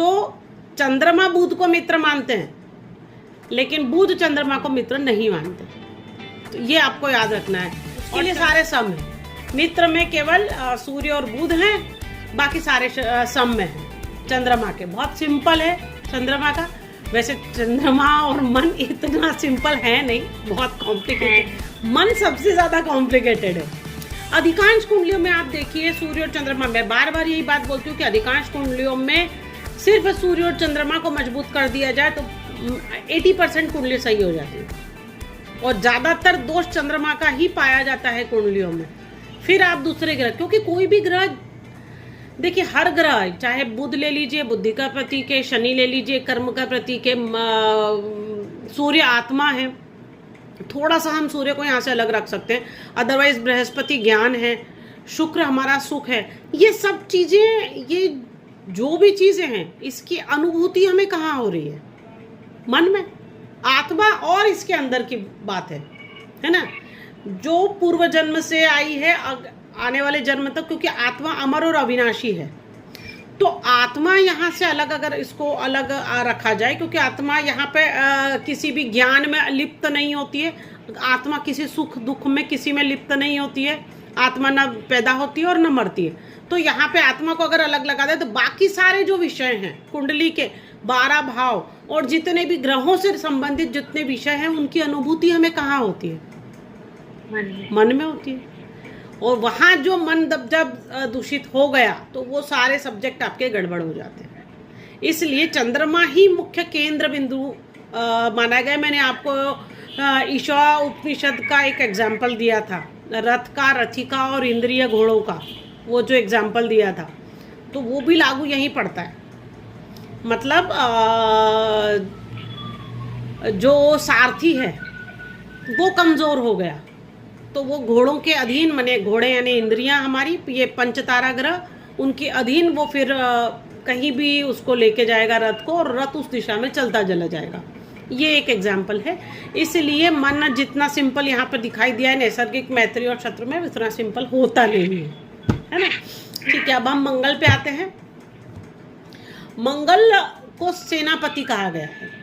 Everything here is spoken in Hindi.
तो चंद्रमा बुध को मित्र मानते हैं, लेकिन बुध चंद्रमा को मित्र नहीं मानते। तो ये आपको याद रखना है। इसके लिए सारे सम है। मित्र में केवल सूर्य और बुध हैं, बाकी सारे सम में हैं चंद्रमा के। बहुत सिंपल है चंद्रमा का। वैसे चंद्रमा और मन इतना सिंपल है नहीं, बहुत कॉम्प्लिकेटेड। मन सबसे ज्यादा कॉम्प्लिकेटेड है। अधिकांश कुंडलियों में आप देखिए सूर्य और चंद्रमा, मैं बार बार यही बात बोलती हूँ कि अधिकांश कुंडलियों में सिर्फ सूर्य और चंद्रमा को मजबूत कर दिया जाए तो 80% कुंडली सही हो जाती है, और ज्यादातर दोष चंद्रमा का ही पाया जाता है कुंडलियों में। फिर आप दूसरे ग्रह, क्योंकि कोई भी ग्रह देखिए, हर ग्रह, चाहे बुध ले लीजिए बुद्धि का प्रतीक है, शनि ले लीजिए कर्म का प्रतीक है, सूर्य आत्मा है, थोड़ा सा हम सूर्य को यहाँ से अलग रख सकते हैं, अदरवाइज बृहस्पति ज्ञान है, शुक्र हमारा सुख है। ये सब चीजें, ये जो भी चीजें हैं, इसकी अनुभूति हमें कहाँ हो रही है? मन में, आत्मा, और इसके अंदर की बात है ना, जो पूर्व जन्म से आई है आने वाले जन्म तक, क्योंकि आत्मा अमर और अविनाशी है। तो आत्मा यहाँ से अलग, अगर इसको अलग रखा जाए, क्योंकि आत्मा यहाँ पे किसी भी ज्ञान में लिप्त नहीं होती है, आत्मा किसी सुख दुख में किसी में लिप्त नहीं होती है, आत्मा न पैदा होती है और न मरती है। तो यहाँ पे आत्मा को अगर अलग लगा दे तो बाकी सारे जो विषय हैं कुंडली के 12 भाव और जितने भी ग्रहों से संबंधित जितने विषय हैं, उनकी अनुभूति हमें कहाँ होती है? मन में होती है। और वहाँ जो मन जब दूषित हो गया तो वो सारे सब्जेक्ट आपके गड़बड़ हो जाते हैं। इसलिए चंद्रमा ही मुख्य केंद्र बिंदु माना गया। मैंने आपको ईशा उपनिषद का एक एग्जाम्पल दिया था, रथ का, रथिका और इंद्रिय घोड़ों का, वो जो एग्जाम्पल दिया था, तो वो भी लागू यहीं पड़ता है। मतलब जो सारथी है वो कमज़ोर हो गया तो वो घोड़ों के अधीन, माने घोड़े यानी इंद्रियां हमारी, ये पंचतारा ग्रह, उनके अधीन वो फिर कहीं भी उसको लेके जाएगा रथ को, और रथ उस दिशा में चलता चला जाएगा। ये एक एग्जाम्पल है। इसलिए मन जितना सिंपल यहाँ पर दिखाई दिया है नैसर्गिक, मैत्री और शत्रु में, उतना सिंपल होता नहीं है ना। ठीक है, अब हम मंगल पे आते हैं। मंगल को सेनापति कहा गया है।